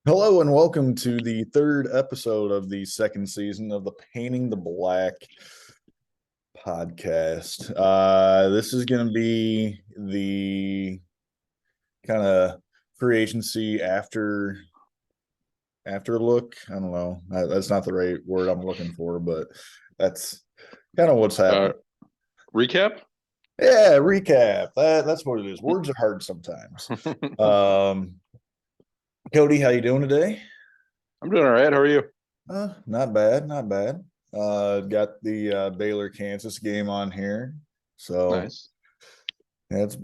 Hello and welcome to the third episode of the second season of the Painting the Black podcast. This is going to be the kind of free agency after look. I don't know. That's not the right word I'm looking for, but that's kind of what's happening. Recap? Yeah, recap. That's what it is. Words are hard sometimes. Cody, how you doing today? I'm doing all right. How are you? Not bad. Got the Baylor Kansas game on here. So Nice. yeah, it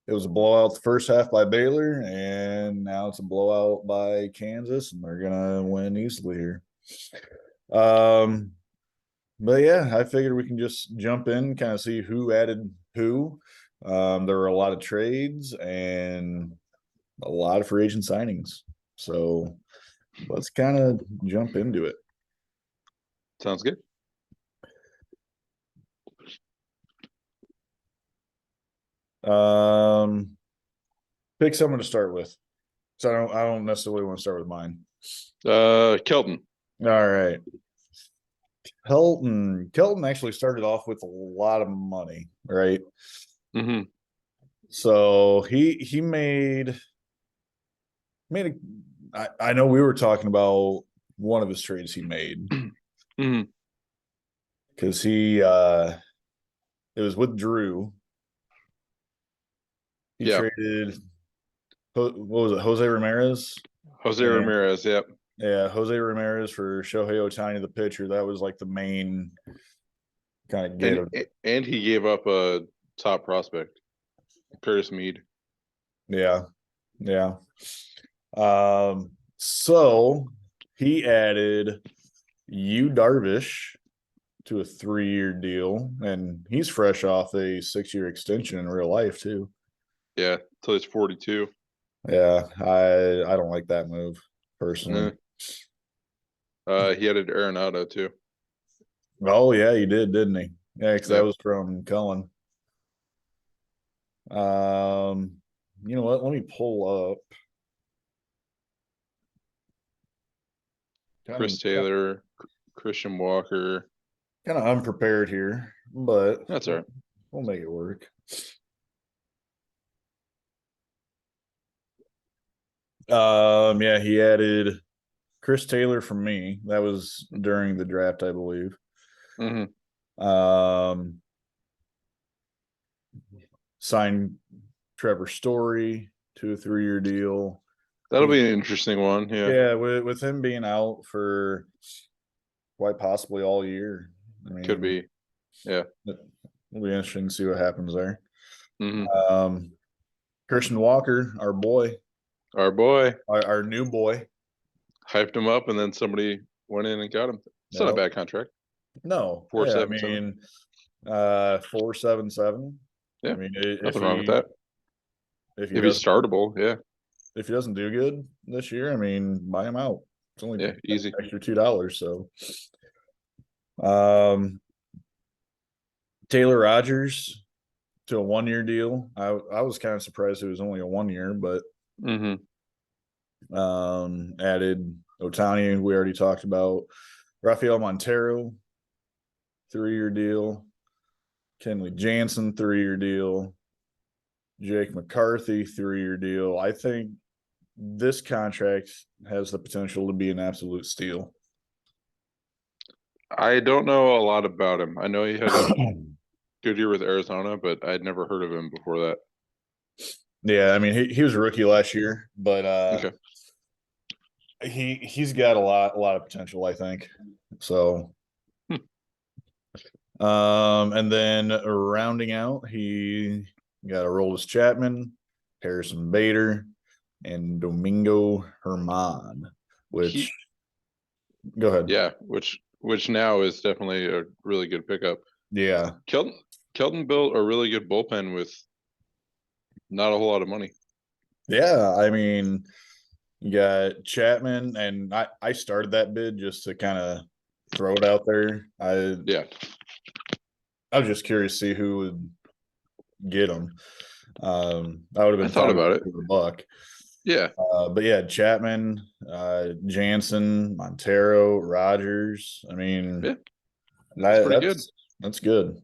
was a blowout the first half by Baylor, and now it's a blowout by Kansas, and they're gonna win easily here. But yeah, I figured we can just jump in, kind of see who added who. There were a lot of trades and a lot of free agent signings. So let's kind of jump into it. Sounds good. Pick someone to start with. So I don't necessarily want to start with mine. Kelton. All right. Kelton actually started off with a lot of money, right? Mm-hmm. So he made I know we were talking about one of his trades he made. Mm-hmm. Because it was with Drew. He traded, what was it, Jose Ramirez? Ramirez, yep. Yeah, Jose Ramirez for Shohei Ohtani, the pitcher. That was like the main kind of get. And he gave up a top prospect, Curtis Mead. Yeah. So he added Yu Darvish to a 3-year deal, and he's fresh off a 6-year extension in real life too. Yeah, till he's 42. Yeah, I don't like that move personally. He added Arenado too. Oh yeah, he did, didn't he? Yeah, because that was from Cullen. You know what? Let me pull up. Chris Taylor, Christian Walker. Kind of unprepared here, but that's all right. We'll make it work. Yeah, he added Chris Taylor from me. That was during the draft, I believe. Mm-hmm. Signed Trevor Story to a 3-year deal. That'll be an interesting one. Yeah, with him being out for quite possibly all year. I mean, could be. Yeah, it'll be interesting to see what happens there. Mm-hmm. Christian Walker, our new boy, hyped him up, and then somebody went in and got him. It's not a bad contract. No, 4.77. 4.77. Yeah, I mean, nothing wrong with that. If he's startable, yeah. If he doesn't do good this year, I mean, buy him out. It's only easy extra $2. So, Taylor Rogers to a 1-year deal. I was kind of surprised it was only a 1 year, but added Ohtani, we already talked about. Rafael Montero, 3-year deal. Kenley Jansen, 3-year deal. Jake McCarthy, 3-year deal. I think this contract has the potential to be an absolute steal. I don't know a lot about him. I know he had a good year with Arizona, but I'd never heard of him before that. Yeah, I mean, he was a rookie last year, but okay. He's got a lot of potential, I think. So, and then rounding out, he got Aroldis Chapman, Harrison Bader, and Domingo Germán. Go ahead. Yeah, which now is definitely a really good pickup. Yeah, Kelton built a really good bullpen with not a whole lot of money. Yeah, I mean, you got Chapman, and I started that bid just to kind of throw it out there. I was just curious to see who would get him. I would have been thought about it. $1. Yeah. But yeah, Chapman, Jansen, Montero, Rogers. I mean, Yeah. That's pretty good. That's good.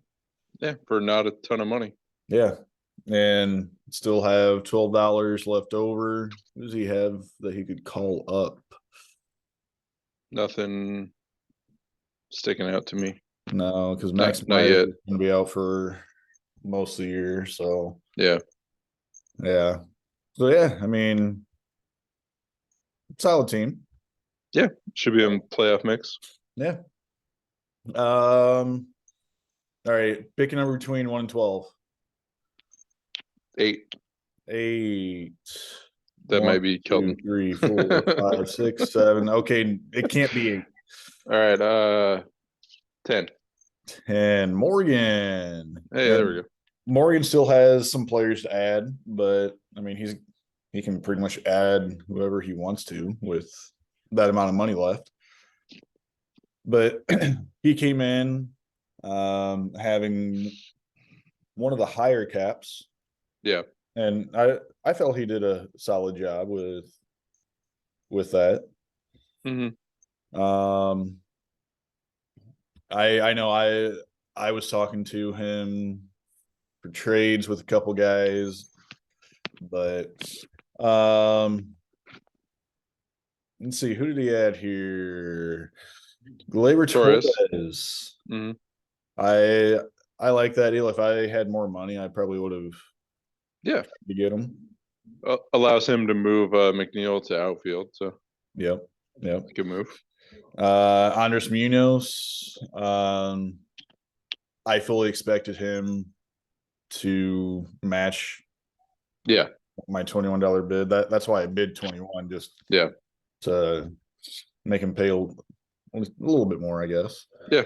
Yeah, for not a ton of money. Yeah. And still have $12 left over. Who does he have that he could call up? Nothing sticking out to me. No, because Max Not Meyer yet. is going to be out for most of the year. So, Yeah. yeah. So, yeah, I mean, solid team. Yeah. Should be in playoff mix. Yeah. All right. Pick a number between 1 and 12. 8. 8. That 1, might be 2, Kelton. 3, 4, 5, 6, 7. Okay, it can't be 8. All right. 10. 10. Morgan. Hey, And there we go. Morgan still has some players to add, but I mean he can pretty much add whoever he wants to with that amount of money left. But he came in having one of the higher caps. Yeah. And I felt he did a solid job with that. Mm-hmm. I know I was talking to him for trades with a couple guys, but let's see, who did he add here? Gleyber Torres. Mm-hmm. I like that deal. If I had more money, I probably would have tried to get him. Allows him to move McNeil to outfield, so Yep. good move. Andres Munoz. I fully expected him to match my $21 bid. That's why I bid 21, just to make him pay a little bit more, I guess. Yeah,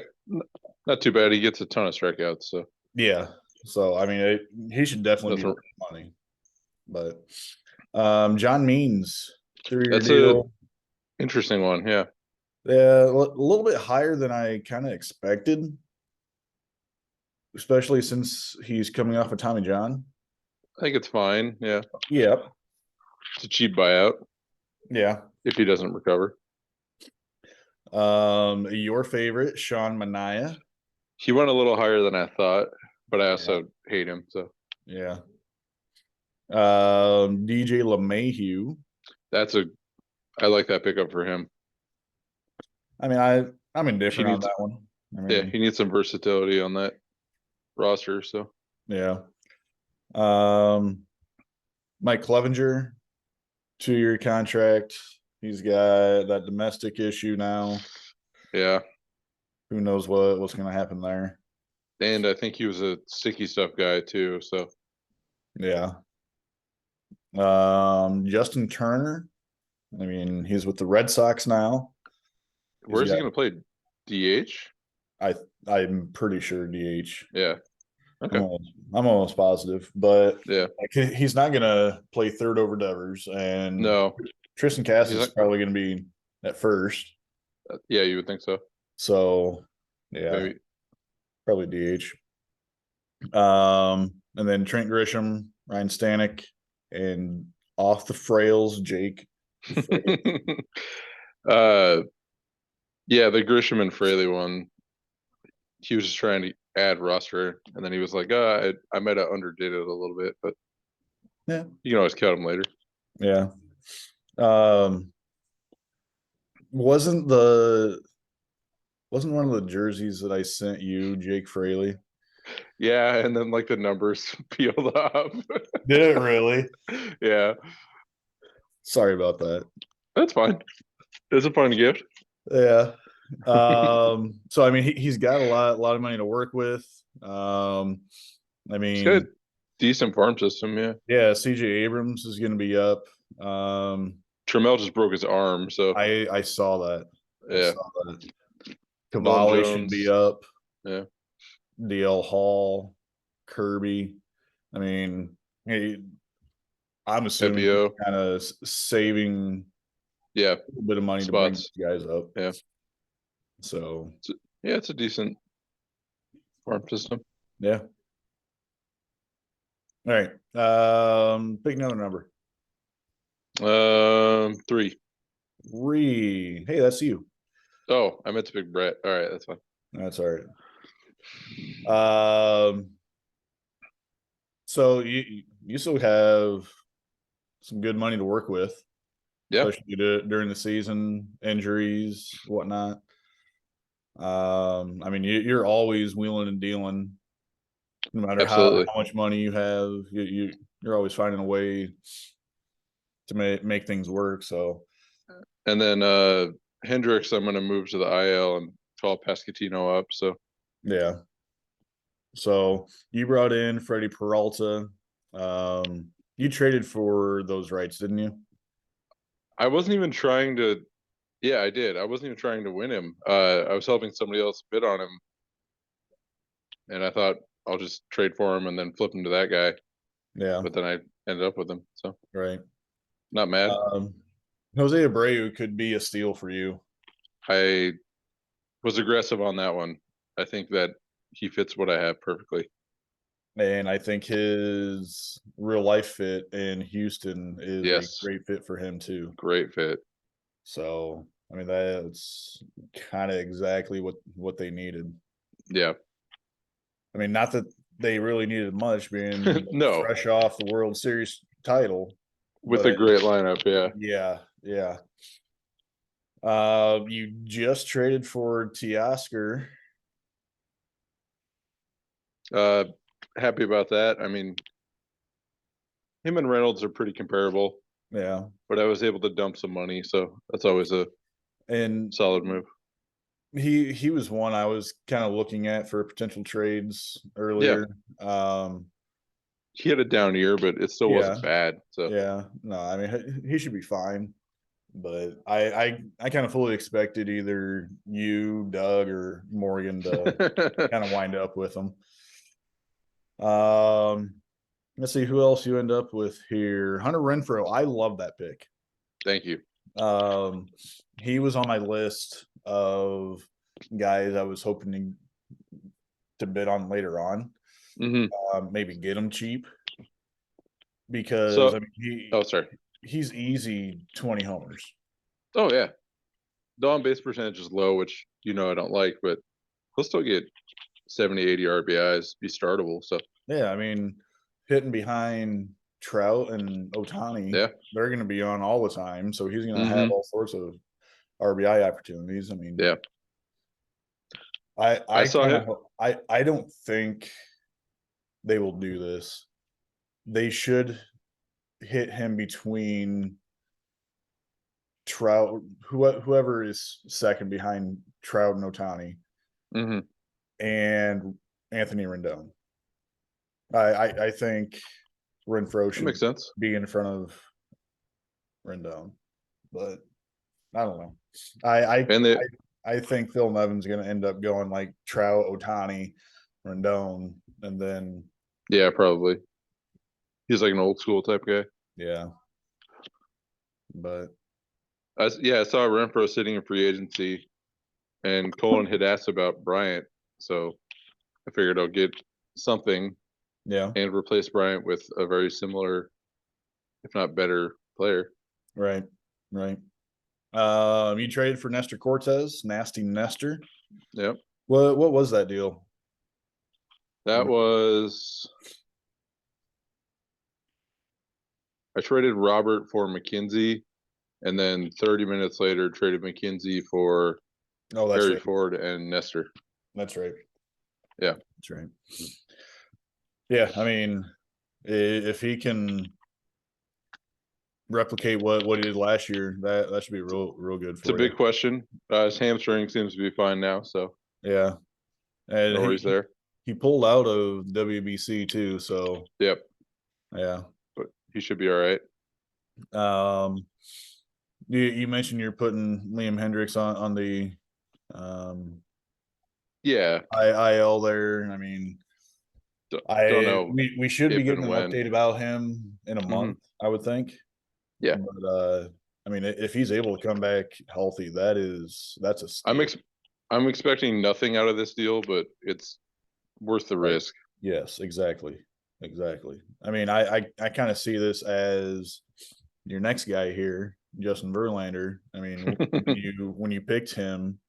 not too bad. He gets a ton of strikeouts, so yeah. So I mean, he should definitely be money. But John Means, 3-year deal. A interesting one. Yeah, a little bit higher than I kind of expected, especially since he's coming off of Tommy John. I think it's fine. Yeah. Yep. It's a cheap buyout. Yeah. If he doesn't recover. Your favorite, Sean Manaea. He went a little higher than I thought, but I also hate him. So yeah. DJ LeMahieu. I like that pickup for him. I mean, I'm indifferent on that one. I mean, he needs some versatility on that roster. So yeah. Mike Clevenger, 2-year contract. He's got that domestic issue now. Yeah. Who knows what's going to happen there? And I think he was a sticky stuff guy too. So yeah. Justin Turner. I mean, he's with the Red Sox now. Where's he going to play? DH? I'm pretty sure DH. Yeah. Okay. I'm almost positive, but yeah, he's not going to play third over Devers, and no, Tristan Cass is probably going to be at first. Yeah, you would think so. So, yeah, maybe. Probably DH. And then Trent Grisham, Ryan Stanek, and off the frails, Jake. Yeah, the Grisham and Fraley one. He was just trying to add roster, and then he was like, I might have underdid it a little bit, but yeah, you can always cut him later. Yeah. Wasn't one of the jerseys that I sent you Jake Fraley? Yeah, and then like the numbers peeled off. Did it really? Yeah. Sorry about that. That's fine. It's a fun gift. Yeah. So I mean he's got a lot of money to work with. I mean he's got a decent farm system, yeah. Yeah, CJ Abrams is gonna be up. Trammell just broke his arm, so I saw that. Yeah. Cavalli should be up. Yeah. DL Hall, Kirby. I mean, I'm assuming kind of saving a bit of money to bring these guys up. Yeah. So yeah, it's a decent farm system. Yeah. All right. Pick another number. 3. Hey, that's you. Oh, I meant to pick Brett. All right, that's fine. That's all right. So you still have some good money to work with, Yeah, especially during the season, injuries, whatnot. I mean, you're always wheeling and dealing, no matter how absolutely. much money you have. You're always finding a way to make things work. So And then Hendricks, I'm going to move to the IL and call Pasquantino up. So yeah. So you brought in Freddie Peralta. You traded for those rights, didn't you? I wasn't even trying to. Yeah, I did. I wasn't even trying to win him. I was helping somebody else bid on him, and I thought I'll just trade for him and then flip him to that guy. Yeah, But then I ended up with him. So right. not mad. Jose Abreu could be a steal for you. I was aggressive on that one. I think that he fits what I have perfectly. And I think his real life fit in Houston is a Yes, great fit for him too. great fit. So I mean that's kind of exactly what they needed. Yeah. I mean, not that they really needed much, being No, fresh off the World Series title, with a but great lineup. Yeah. yeah. You just traded for Teoscar. Uh, happy about that. I mean, him and Reynolds are pretty comparable, Yeah, but I was able to dump some money, so that's always a and solid move. he was one I was kind of looking at for potential trades Yeah, earlier. he had a down year, but it still Yeah, wasn't bad. So yeah. No, I mean he should be fine. But I kind of fully expected either you, Doug, or Morgan to kind of wind up with him. Um, let's see who else you end up with here. Hunter Renfroe. I love that pick. thank you. Um, he was on my list of guys I was hoping to bid on later on. Hmm. Maybe get him cheap because I So, mean oh, sorry. he's easy 20 homers. Oh yeah, the on base percentage is low, which I don't like, but he'll still get 70, 80 RBIs, be startable. So Yeah, I mean, hitting behind Trout and Otani, yeah. they're going to be on all the time, so he's going to have Hmm. all sorts of RBI opportunities. I mean, Yeah, I I I saw kind him. of I don't think they will do this. They should hit him between Trout, whoever is second behind Trout and Otani, Hmm. and Anthony Rendon. I think Renfro That should makes sense. be in front of Rendon, but I don't know. I I And they, I think Phil Nevin's going to end up going like Trout, Otani, Rendon, and then yeah, probably. He's like an old school type guy. yeah. But I saw Renfro sitting in free agency, and Colin had asked about Bryant, so I figured I'll get something yeah, and replace Bryant with a very similar, if not better, player. right, right. You traded for Nestor Cortez, nasty Nestor. Yep, What was that deal? that was. I traded Robert for McKenzie, and then 30 minutes later traded McKenzie for Oh, that's Harry right. Ford and Nestor. That's right. Yeah, That's right. Yeah, I mean, if he can replicate what he did last year, that should be real good it's a for you. big question. His hamstring seems to be fine now, so Yeah, and no worries there. he pulled out of WBC too, so Yep, yeah. but he should be all right. Um, you mentioned you're putting Liam Hendricks on the um, Yeah, IL there. I mean, don't know we should be if getting and an when. update about him in a Hmm. month, I would think. Yeah, But I mean, if he's able to come back healthy, that's a I'm steal. ex- I'm expecting nothing out of this deal, but it's worth the Right. risk. Yes, exactly. Exactly. I mean, I kind of see this as your next guy here, Justin Verlander. I mean, when you picked him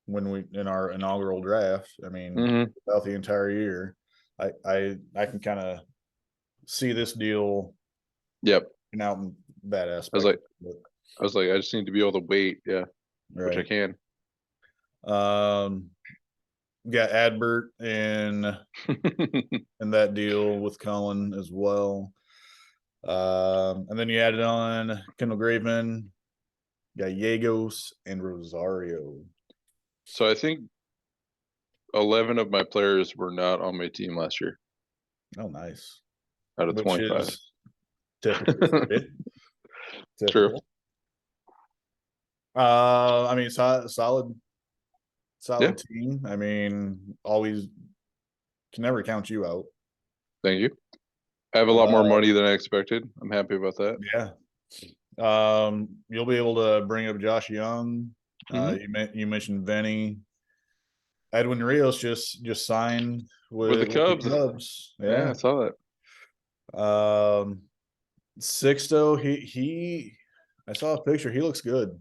in our inaugural draft, I mean, about the entire year, I can kind of see this deal. Yep. Out in that aspect. I was like, I just need to be able to wait. Yeah. Right. Which I can. Got Adbert in that deal with Cullen as well. And then you added on Kendall Graveman, Gallegos, and Rosario. So I think 11 of my players were not on my team last year. Oh, nice. Out of 25. Typical. True. I mean, solid team. I mean, always can never count you out. Thank you. I have a lot more money than I expected. I'm happy about that. Yeah. You'll be able to bring up Josh Young. You mentioned Vinny. Edwin Rios just signed with the Cubs. Yeah, I saw that. Sixto, I saw a picture. He looks good.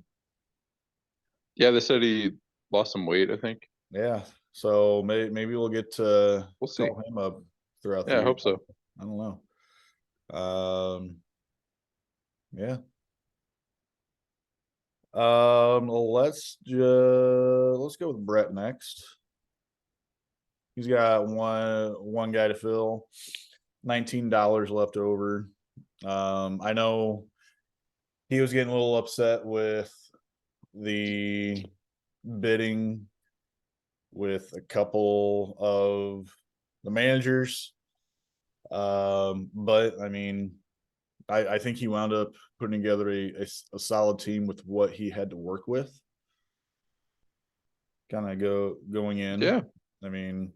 Yeah, they said he lost some weight, I think. Yeah. So maybe we'll get to call him up throughout the year. I hope so. I don't know. Yeah. Let's go with Brett next. He's got one guy to fill. $19 left over. I know he was getting a little upset with the bidding with a couple of the managers. But I mean, I think he wound up putting together a solid team with what he had to work with. Kind of going in. Yeah. I mean,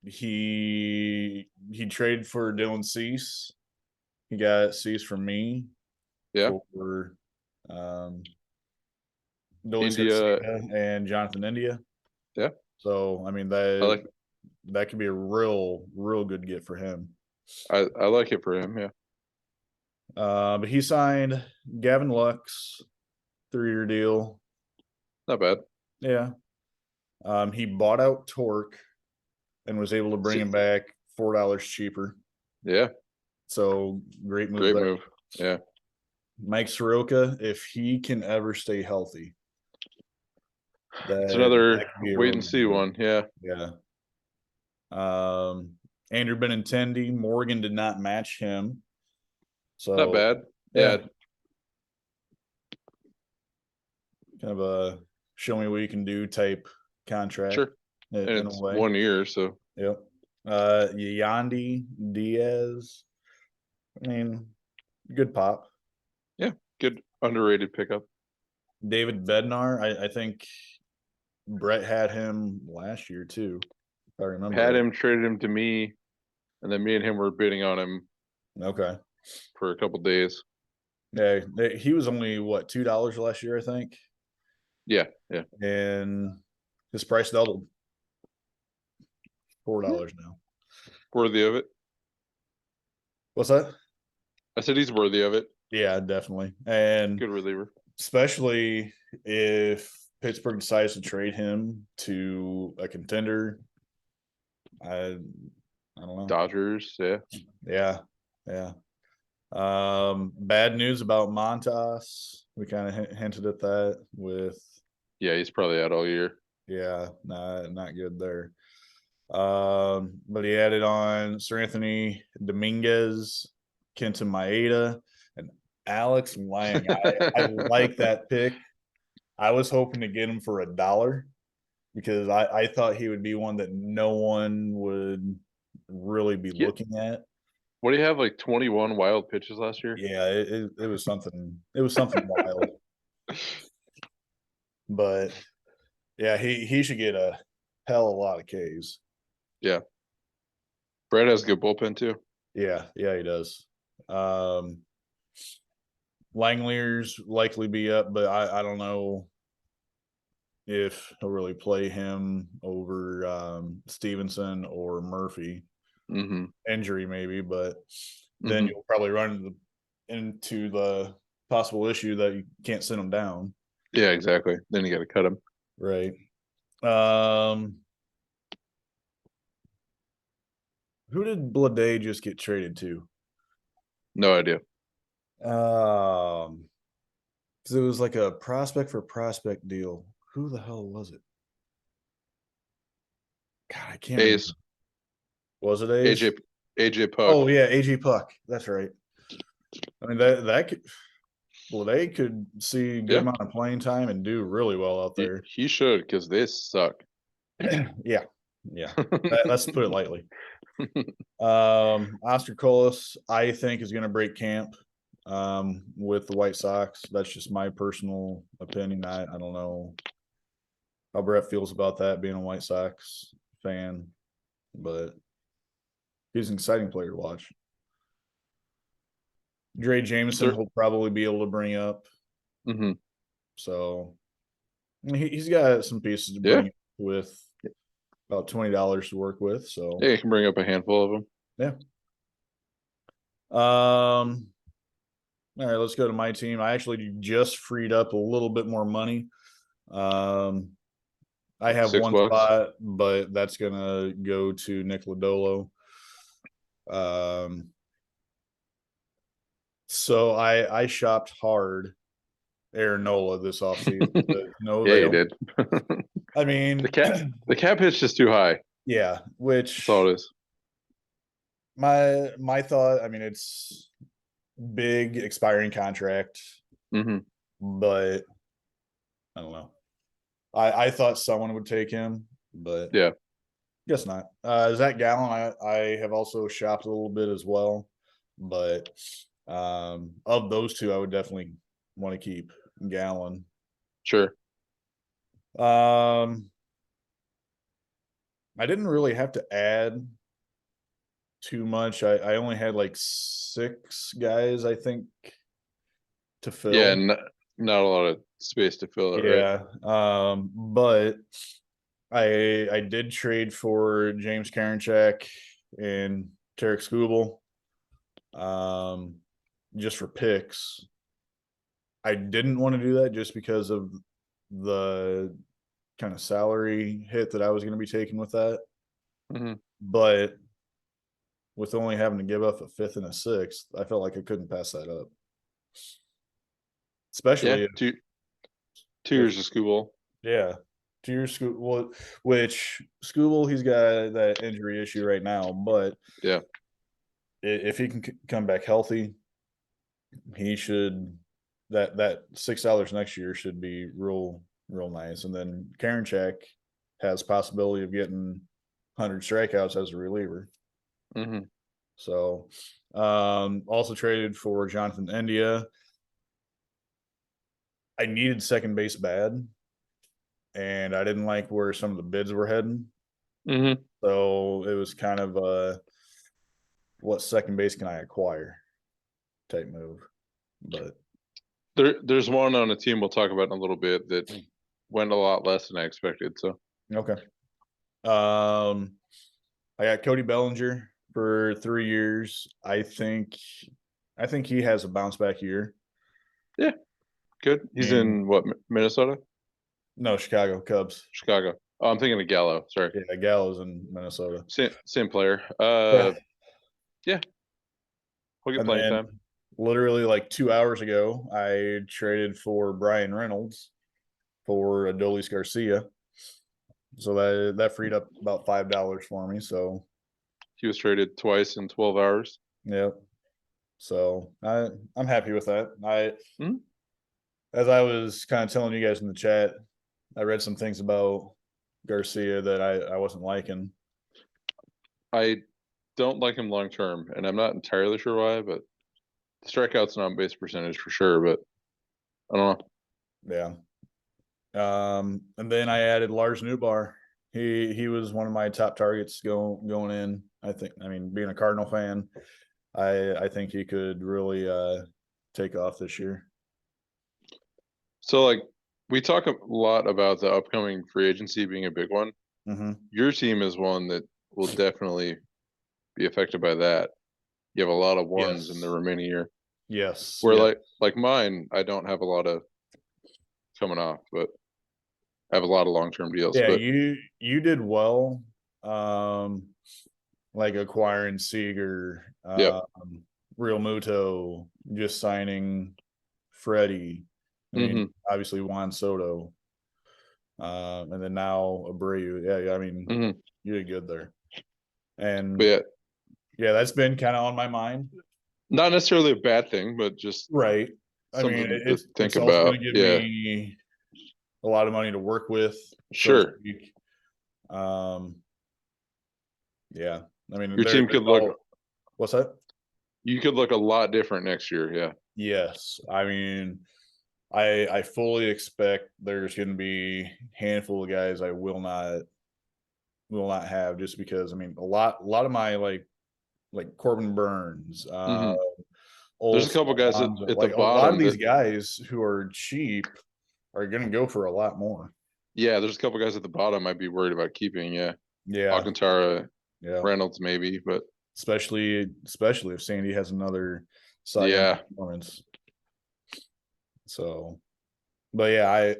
he traded for Dylan Cease. He got Cease from me. Yeah. For India and Jonathan India. Yeah. So I mean that could be a real good get for him. I like it for him, yeah. But he signed Gavin Lux, 3-year deal. Not bad. Yeah. He bought out Torque and was able to bring him back $4 cheaper. Yeah. So great move. Great move. Yeah. Mike Soroka, if he can ever stay healthy. It's another wait and see one. Yeah. Yeah. Andrew Benintendi, Morgan did not match him. So not bad. Yeah. Kind of a show me what you can do type contract. Sure. And it's 1 year, so. Yep. Yandy Diaz. I mean, good pop. Yeah, good underrated pickup. David Bednar, I think Brett had him last year too, if I remember. Had him, traded him to me, and then me and him were bidding on him. Okay. For a couple days. Yeah, he was only $2 last year, I think. Yeah, yeah. And his price doubled. $4 now. Worthy of it. What's that? I said he's worthy of it. Yeah, definitely. And good reliever. Especially if Pittsburgh decides to trade him to a contender. I don't know. Dodgers, yeah. Yeah. Yeah. Bad news about Montas. We kind of hinted at that with. Yeah, he's probably out all year. Yeah, not good there. But he added on Sir Anthony Dominguez, Kenta Maeda, and Alex Lang. I like that pick. I was hoping to get him for $1 because I thought he would be one that no one would really be looking at. What do you have, like 21 wild pitches last year? Yeah, it was something. It was something wild. But yeah, he should get a hell of a lot of Ks. Yeah. Brett has a good bullpen too. Yeah, he does. Langlier's likely be up, but I don't know if he'll really play him over Stevenson or Murphy. Mm-hmm. Injury maybe, but then you'll probably run into the possible issue that you can't send them down. Yeah, exactly. Then you got to cut them. Right. Who did Blade just get traded to? No idea. Because it was like a prospect for prospect deal. Who the hell was it? God, I can't remember. Ace. Was it Ace? AJ Puck. Oh yeah, AJ Puck. That's right. I mean that could. Well, they could see a good amount of playing time and do really well out there. He should, because they suck. Yeah. Let's put it lightly. Oscar Colas, I think, is going to break camp with the White Sox. That's just my personal opinion. I don't know how Brett feels about that, being a White Sox fan, but he's an exciting player to watch. Dre Jameson will probably be able to bring up. Mm-hmm. So he's got some pieces to bring with about $20 to work with. So yeah, you can bring up a handful of them. Yeah. All right, let's go to my team. I actually just freed up a little bit more money. I have $1 spot, but that's gonna go to Nick Lodolo. So I shopped hard Aaron Nola this offseason. No, yeah, you did. I mean, the cap hit's just too high. Yeah, which that's all it is. My thought, I mean, it's big expiring contract, but I don't know. I thought someone would take him, but yeah, guess not. Zach Gallen, I have also shopped a little bit as well, but of those two, I would definitely want to keep Gallen. Sure. I didn't really have to add too much. I only had like 6 guys, I think, to fill. Yeah, not a lot of space to fill it. Yeah, right? But I did trade for James Karinchak and Tarek Skubal, just for picks. I didn't want to do that just because of the kind of salary hit that I was going to be taking with that. But with only having to give up a 5th and a 6th, I felt like I couldn't pass that up. Especially 2 years of Skubal. Yeah. 2 years Skubal, which Skubal, he's got that injury issue right now, but yeah, if he can come back healthy, he should that $6 next year should be real nice. And then Karinchak has possibility of getting 100 strikeouts as a reliever. So also traded for Jonathan India. I needed second base bad, and I didn't like where some of the bids were heading. So it was kind of what second base can I acquire type move. But there's one on a team we'll talk about in a little bit that went a lot less than I expected. So okay. I got Cody Bellinger for 3 years. I think he has a bounce back year. Yeah, good. He's in what, Minnesota? No, Chicago Cubs. Chicago. Oh, I'm thinking of Gallo. Sorry. Yeah, Gallo's in Minnesota. Same player. Yeah. We'll get playing time. Literally like 2 hours ago, I traded for Brian Reynolds for Adolis Garcia. So that freed up about $5 for me. So he was traded twice in 12 hours. Yep. So I'm happy with that. As I was kind of telling you guys in the chat, I read some things about Garcia that I wasn't liking. I don't like him long term, and I'm not entirely sure why, but strikeouts and on base percentage for sure, but I don't know. Yeah. And then I added Lars Newbar. He was one of my top targets going in. I mean, being a Cardinal fan, I think he could really take off this year. So, like, we talk a lot about the upcoming free agency being a big one. Your team is one that will definitely be affected by that. you have a lot of ones Yes. in the remaining year. Yes. Where yeah. like mine, I don't have a lot of coming off, but I have a lot of long-term deals. Yeah, but you did well. Like acquiring Seager, yep. Real Muto, just signing Freddie. I mean, hmm obviously Juan Soto. And then now Abreu. Yeah, I mean, hmm you did good there. But And yeah, yeah, that's been kind of on my mind. not necessarily a bad thing, but just Right. I mean, something to think it's also about. going to give Yeah, me a lot of money to work with, so to sure. speak. Um, yeah. I mean, Your team there's could look all. What's that? you could look a lot different next year. Yeah. Yes. I mean, I fully expect there's going to be a handful of guys I will not have, just because I mean a lot of my like Corbin Burns, hmm There's a Olson, couple guys Alonso, at the like a lot of bottom these that guys who are cheap are going to go for a lot more. yeah, there's a couple guys at the bottom I'd be worried about keeping. Yeah, Yeah, Alcantara, yeah. Reynolds maybe, but Especially if Sandy has another Cy Young yeah. performance. So, but yeah,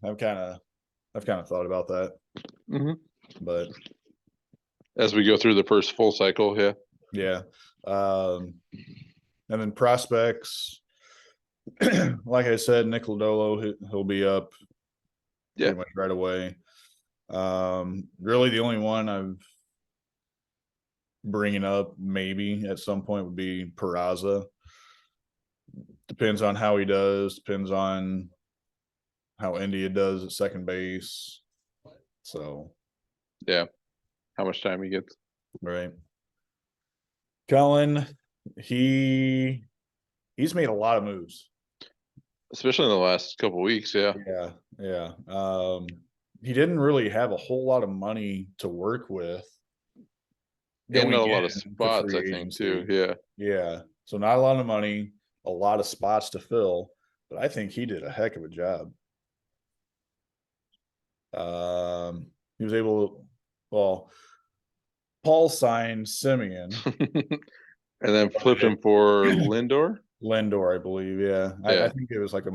I've kind of thought about that, hmm but As we go through the first full cycle, yeah. yeah. And then prospects, like I said, Nick Lodolo, he'll be up Yeah. pretty much right away. Really, the only one I'm bringing up maybe at some point would be Peraza. Depends on how he does. Depends on how India does at second base. So, Yeah. How much time he gets. right. Cullen, he's made a lot of moves. Especially in the last couple weeks, yeah. Yeah, yeah. He didn't really have a whole lot of money to work with And going a lot of into spots, I free think, too. agency. Yeah. Yeah. So not a lot of money, a lot of spots to fill, but I think he did a heck of a job. He was able, well, Paul signed Simeon. And then flipped him for Lindor. Lindor, I believe. Yeah. I Yeah. think it was like a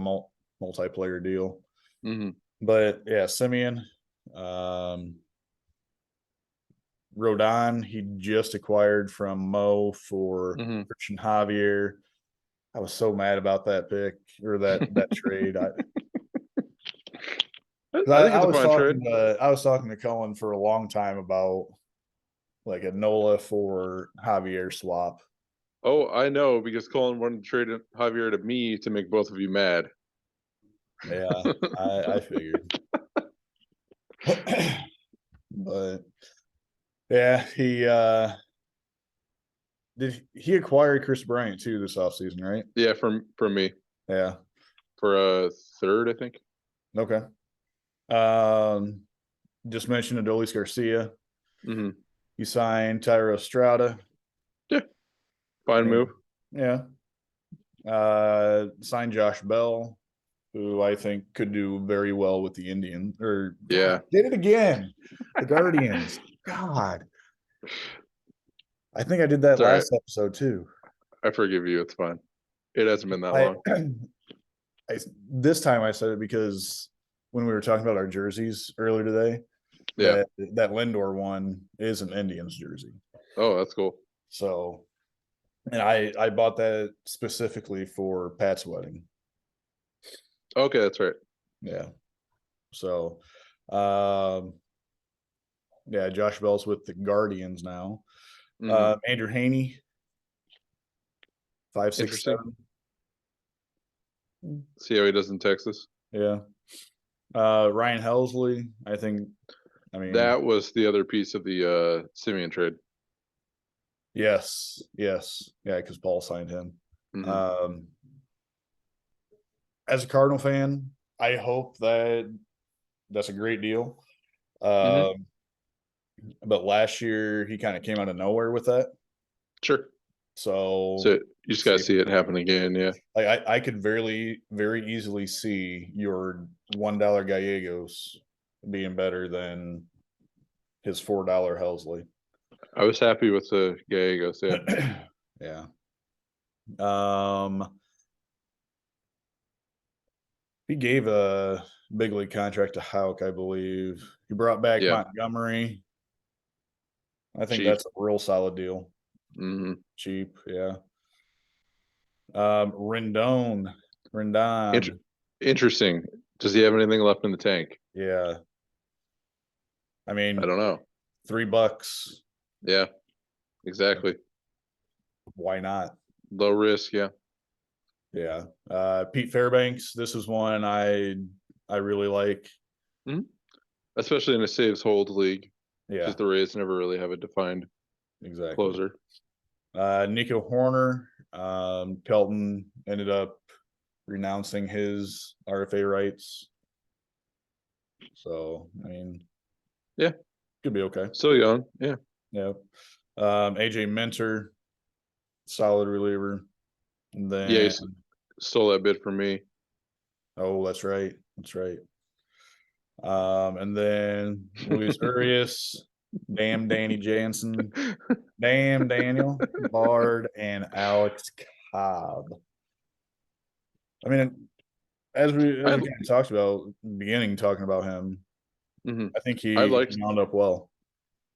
multiplayer deal. hmm But yeah, Simeon, um, Rodon, he just acquired from Mo for hmm Christian Javier. I was so mad about that pick or that trade. I think it's a fine trade. I was talking to Cullen for a long time about like a Nola for Javier swap. Oh, I know, because Colin wanted to trade Javier to me to make both of you mad. Yeah, I figured. But yeah, he acquired Chris Bryant too this offseason, right? Yeah, from me Yeah. for a third, I think. Okay. Um, just mentioned Adolis Garcia. hmm He signed Tyro Estrada. Yeah, fine move. Yeah. Signed Josh Bell, who I think could do very well with the Indians. Or Yeah, did it again. The Guardians. God. I think I did that it's all right. last episode too. I forgive you. It's fine. It hasn't been that I, long. this time I said it because when we were talking about our jerseys earlier today, Yeah. that Lindor one is an Indians jersey. Oh, that's cool. So, and I bought that specifically for Pat's wedding. Okay, that's right. Yeah. So, um, yeah, Josh Bell's with the Guardians now. hmm Andrew Haney, 5'6", Interesting. See how he does in Texas. yeah. Ryan Helsley, I think. I mean, That was the other piece of the Simeon trade. yes, yeah, because Paul signed him. hmm As a Cardinal fan, I hope that's a great deal. hmm But last year he kind of came out of nowhere with that. Sure. So So you just got to see it happen again. Yeah. like I could very easily see your $1 Gallegos being better than his $4 Helsley. I was happy with the Gallegos. Yeah. Yeah. He gave a big league contract to Hauk, I believe. He brought back Yeah. Montgomery. I think Cheap. that's a real solid deal. Mm-hmm. Cheap, yeah. Rendon. Interesting. Does he have anything left in the tank? Yeah. I I mean, don't know. $3. Yeah, exactly. Why not? Low risk. Yeah. Yeah. Pete Fairbanks. This is one I really like. Mm-hmm. Especially in a saves hold league, Yeah, because the Rays never really have a defined exactly. closer. Nico Horner. Kelton ended up renouncing his RFA rights. So, I mean, Yeah, could be okay. still young. Yeah. Yeah. AJ Minter, solid reliever. And Yeah, then, he stole that bid from me. oh, that's right. That's right. And then Luis Urias, damn Danny Jansen, damn Daniel Bard, and Alex Cobb. I mean, as we I kind of talked about beginning talking about him, mm-hmm. I think I he liked wound up well.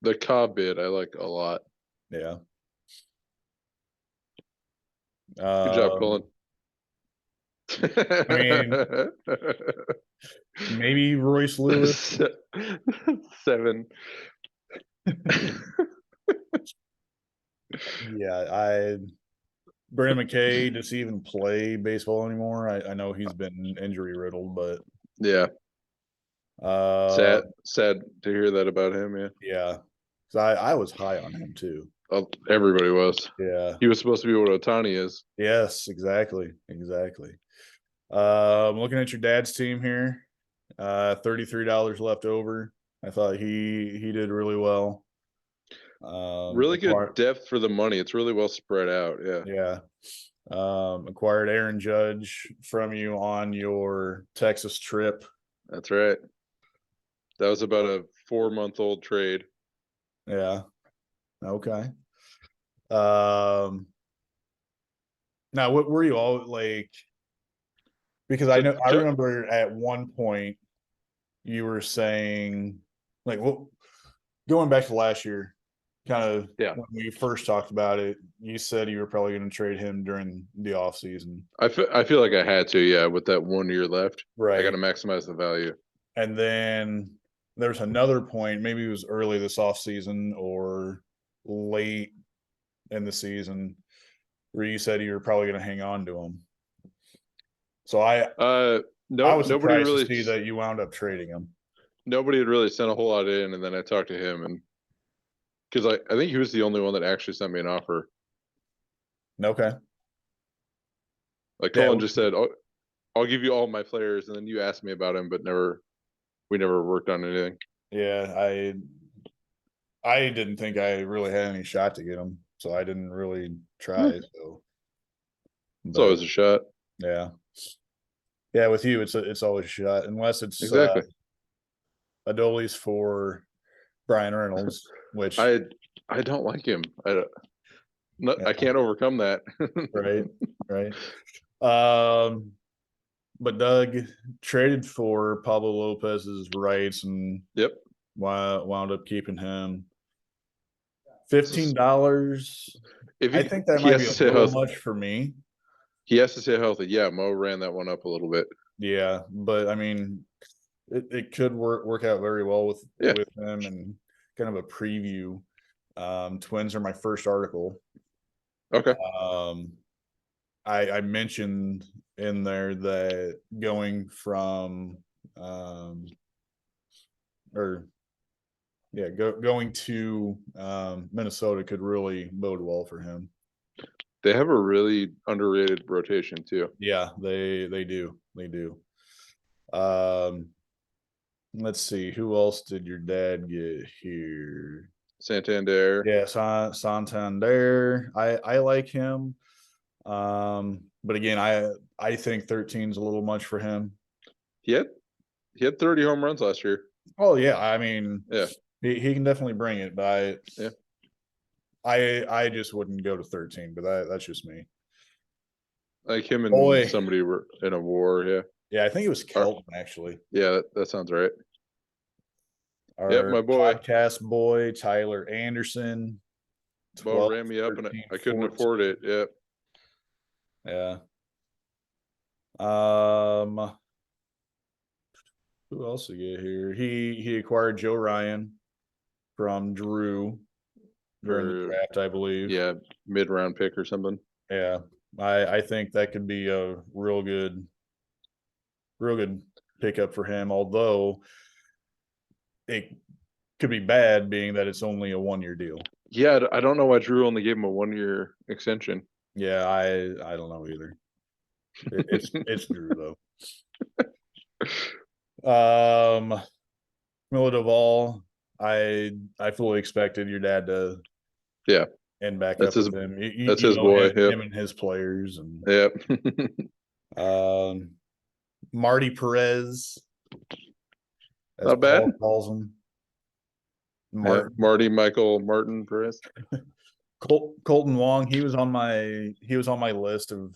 the Cobb bid. I like a lot. Yeah. Good job, Colin. I mean, maybe Royce Lewis. 7. Yeah, Brendan McKay, does he even play baseball anymore? I know he's been injury riddled, but Yeah, uh, sad to hear that about him. Yeah, yeah, because I was high on him too. everybody was. Yeah. He was supposed to be what Otani is. Yes, exactly. Looking at your dad's team here, $33 left over. I thought he did really well. Really good depth for the money. It's really well spread out. Yeah. Yeah. Acquired Aaron Judge from you on your Texas trip. That's right. That was about a 4-month-old trade. Yeah. Okay. Now, what were you all like? Because I remember at one point you were saying, like, well, going back to last year, kind of when we first talked about it, you said you were probably going to trade him during the off season. I feel like I had to, yeah, with that 1 year left. Right. I got to maximize the value. And then there's another point, maybe it was early this off season or late in the season, where you said you were probably going to hang on to him. So I was surprised to see that you wound up trading him. Nobody had really sent a whole lot in, and then I talked to him, and because I think he was the only one that actually sent me an offer. Okay. Like Colin just said, I'll give you all my players, and then you asked me about him, but we never worked on anything. Yeah, I didn't think I really had any shot to get him, so I didn't really try. So it's always a shot. Yeah. Yeah, with you, it's always a shot, unless it's exactly Adolis for Brian Reynolds, which I don't like him. I can't overcome that. Right. But Doug traded for Pablo Lopez's rights and wound up keeping him. $15. I think that might be a little much for me. He has to stay healthy. Yeah, Mo ran that one up a little bit. Yeah, but I mean, it could work out very well with him, and kind of a preview. Twins are my first article. Okay. I mentioned in there that going from going to Minnesota could really bode well for him. They have a really underrated rotation too. Yeah, they do. Let's see, who else did your dad get here? Santander. Yeah, Santander. I like him. But again, I think 13 is a little much for him. He had 30 home runs last year. Oh yeah, I mean, he can definitely bring it, but I just wouldn't go to 13, but that's just me. Like him and Boy. somebody were in a war. Yeah. Yeah, I think it was Kelton actually. Yeah, that sounds right. Our my boy. podcast boy Tyler Anderson. Bo ran me up, 13, and I couldn't 14. Afford it. Yep. Yeah. Who else did he get here? He acquired Joe Ryan from Drew during the draft, I believe. Yeah, mid-round pick or something. Yeah, I think that could be a real good pickup for him. Although it could be bad, being that it's only a 1-year deal. Yeah, I don't know why Drew only gave him a 1-year extension. Yeah, I don't know either. It's Drew though. Miller Duvall, I fully expected your dad to end back up with him. That's his boy. Him and his players, and Marty Perez. That's not bad. Paul calls him. Martin Perez. Colton Wong. He was on my list of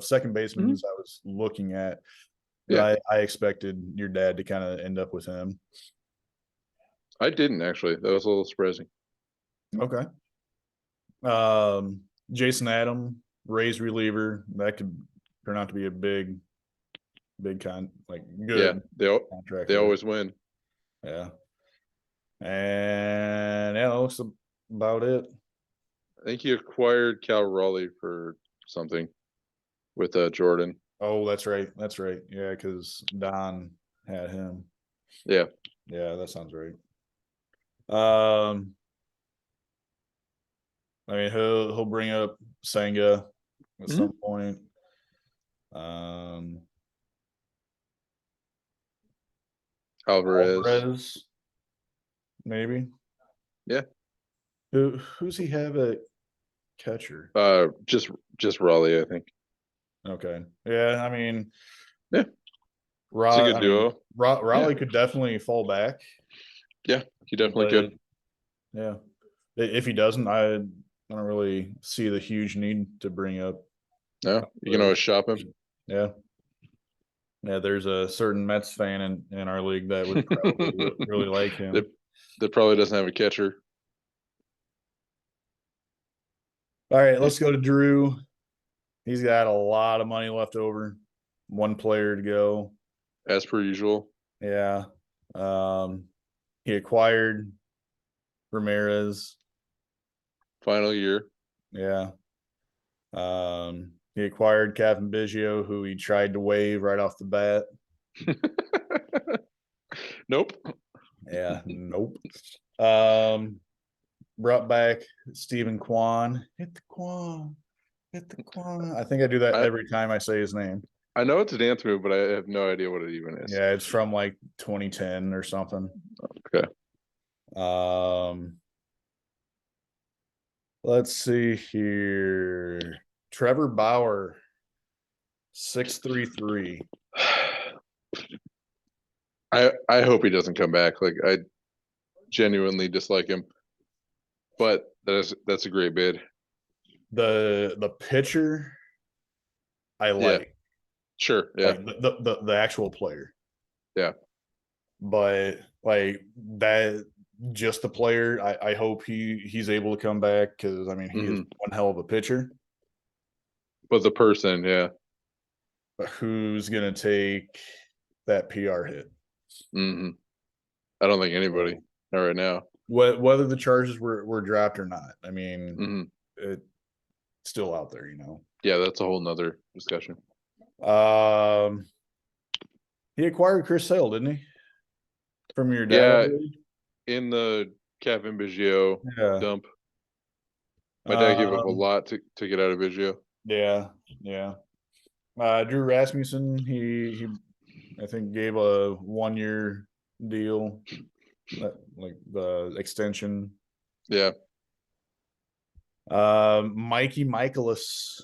second basemen I was looking at. But I expected your dad to kind of end up with him. I didn't actually. That was a little surprising. Okay. Jason Adam, Rays reliever. That could turn out to be a big good contract. They always win. Yeah. And that looks about it. I think he acquired Cal Raleigh for something with Jordan. Oh, that's right. Yeah, because Don had him. Yeah, that sounds right. I mean, he'll bring up Senga at some point. Alvarez, maybe. Yeah. Who's he have at catcher? Just Raleigh, I think. Okay. Yeah, I mean, it's a good duo. Raleigh could definitely fall back. Yeah, he definitely could. Yeah. If he doesn't, I don't really see the huge need to bring up. No, you can always shop him. Yeah. Yeah, there's a certain Mets fan in our league that would probably really like him. That probably doesn't have a catcher. All right, let's go to Drew. He's got a lot of money left over. One player to go. As per usual. Yeah. He acquired Ramirez. Final year. Yeah. He acquired Kevin Biggio, who he tried to waive right off the bat. Nope. Yeah, nope. Brought back Stephen Kwan. Hit the Kwan. I think I do that every time I say his name. I know it's a dance move, but I have no idea what it even is. Yeah, it's from like 2010 or something. Okay. Let's see here. Trevor Bauer, 6'3". I hope he doesn't come back. Like, I genuinely dislike him, but that's a great bid. The pitcher, I like. Yeah. Sure. Yeah. Like the actual player. Yeah. But like that, just the player. I hope he's able to come back, because I mean he is one hell of a pitcher. But the person, yeah. But who's gonna take that PR hit? I don't think anybody. Not right now. Whether the charges were dropped or not, I mean, it's still out there, you know. Yeah, that's a whole nother discussion. He acquired Chris Sale, didn't he? From your dad? Yeah, in the Kevin Biggio dump. My dad gave up a lot to get out of Biggio. Yeah. Drew Rasmussen, he I think gave a 1-year deal, like the extension. Yeah. Mikey Michaelis.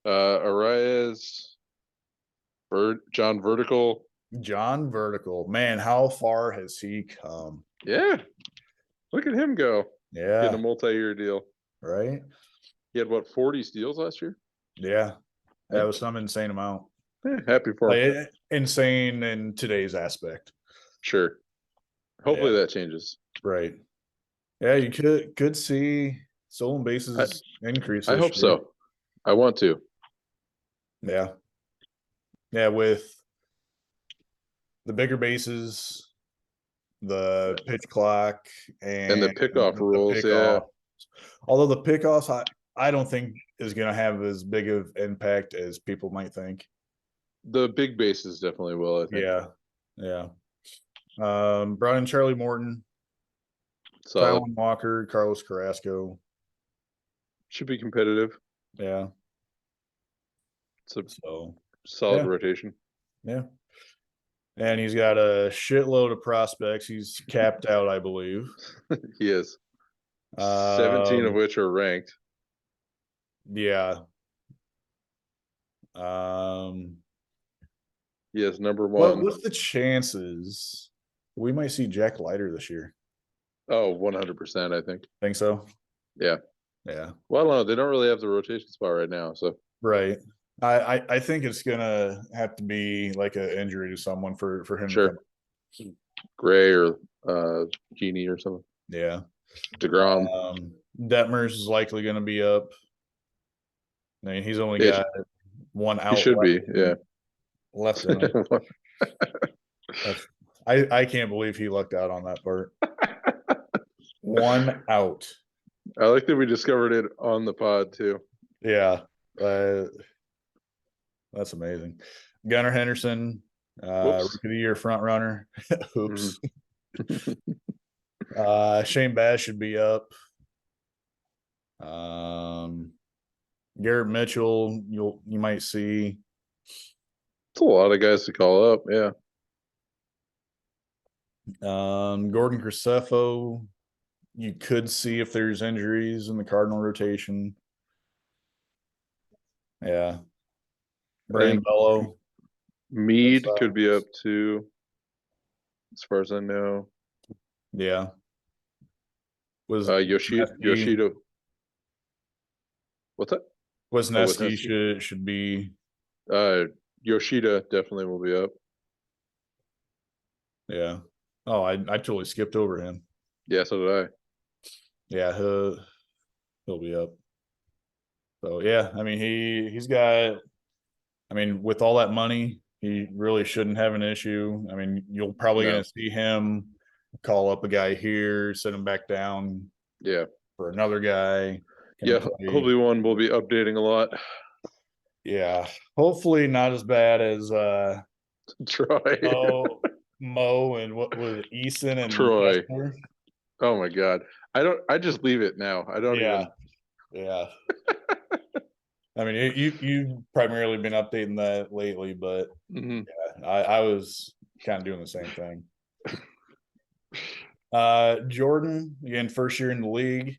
Arias. John Vertical. Man, how far has he come? Yeah. Look at him go. Yeah. Getting a multi-year deal. Right. He had, what, 40 steals last year? Yeah. That was some insane amount. Yeah, happy for him. Like, insane in today's aspect. Sure. Hopefully that changes. Right. Yeah, you could see stolen bases increase. I hope so. I want to. Yeah. Yeah, with the bigger bases, the pitch clock, And the pickoff rules, pickoff. Although the pickoffs, I don't think is going to have as big of impact as people might think. The big bases definitely will, I think. Yeah. Brought in Charlie Morton, Solid. Tylen Walker, Carlos Carrasco. Should be competitive. Yeah. It's a solid rotation. Yeah. And he's got a shitload of prospects. He's capped out, I believe. He is. 17 of which are ranked. Yeah. Yes, number one. What's the chances we might see Jack Leiter this year? Oh, 100%, I think. Think so? Yeah. Yeah. Well, I don't know. They don't really have the rotation spot right now, so. Right. I think it's gonna have to be like an injury to someone for him to come. Gray or Genie or something. Yeah. DeGrom. Detmers is likely gonna be up. I mean, he's only got one out. He should be, yeah. Left in him. I can't believe he lucked out on that part. One out. I like that we discovered it on the pod too. Yeah. That's amazing. Gunnar Henderson, Rookie of the Year front runner. Oops. Shane Bass should be up. Garrett Mitchell, you might see. It's a lot of guys to call up, yeah. Gordon Graceffo, you could see if there's injuries in the Cardinal rotation. Yeah. Brandon Bello. Mead could be up too, as far as I know. Yeah. Was Yoshida. What's that? Wisniewski should be. Yoshida definitely will be up. Yeah. Oh, I totally skipped over him. Yeah, so did I. Yeah, he'll be up. So yeah, I mean he's got. I mean, with all that money, he really shouldn't have an issue. I mean, you'll probably gonna see him call up a guy here, send him back down. Yeah. For another guy. Yeah, hopefully one will be updating a lot. Yeah, hopefully not as bad as Troy. Mo and what was it, Eason and Troy. Kessler? Oh my God. I just leave it now. I don't even. Yeah. I mean, you've primarily been updating that lately, but yeah, I was kind of doing the same thing. Jordan, again, first year in the league.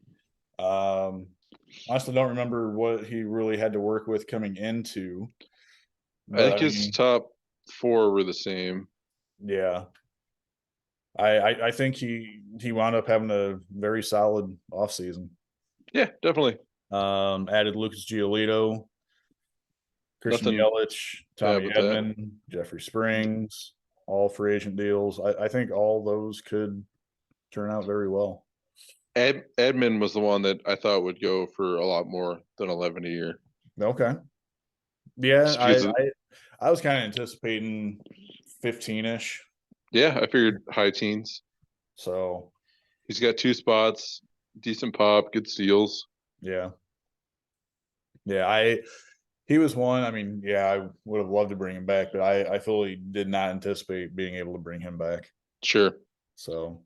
Honestly, don't remember what he really had to work with coming into. But, I think his top four were the same. Yeah. I think he wound up having a very solid offseason. Yeah, definitely. Added Lucas Giolito, Christian Yelich, Tommy Edman, Jeffrey Springs, all free agent deals. I think all those could turn out very well. Edman was the one that I thought would go for a lot more than 11 a year. Okay. Yeah, I was kind of anticipating 15-ish. Yeah, I figured high teens. So he's got 2 spots, decent pop, good steals. Yeah. Yeah, he was one. I mean, yeah, I would have loved to bring him back, but I fully did not anticipate being able to bring him back. Sure. So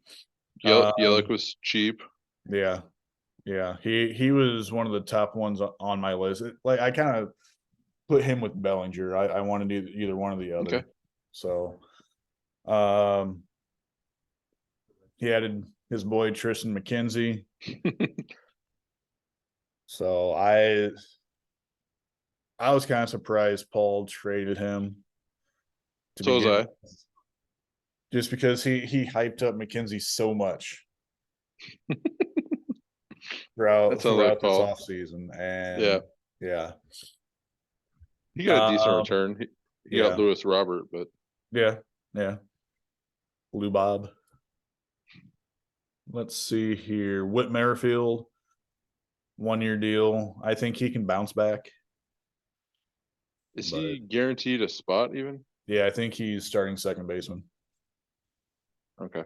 Yelich was cheap. Yeah. He was one of the top ones on my list. Like I kind of put him with Bellinger. I wanted either one or the other. Okay. So he added his boy Tristan McKenzie. So I was kind of surprised Paul traded him. So was I. Just because he hyped up McKenzie so much. That sounds like this Paul. offseason. And yeah. He got a decent return. He got yeah. Lewis Robert, but Yeah. Lou Bob. Let's see here. Whit Merrifield, 1-year deal. I think he can bounce back. is he guaranteed a spot even? Yeah, I think he's starting second baseman. Okay.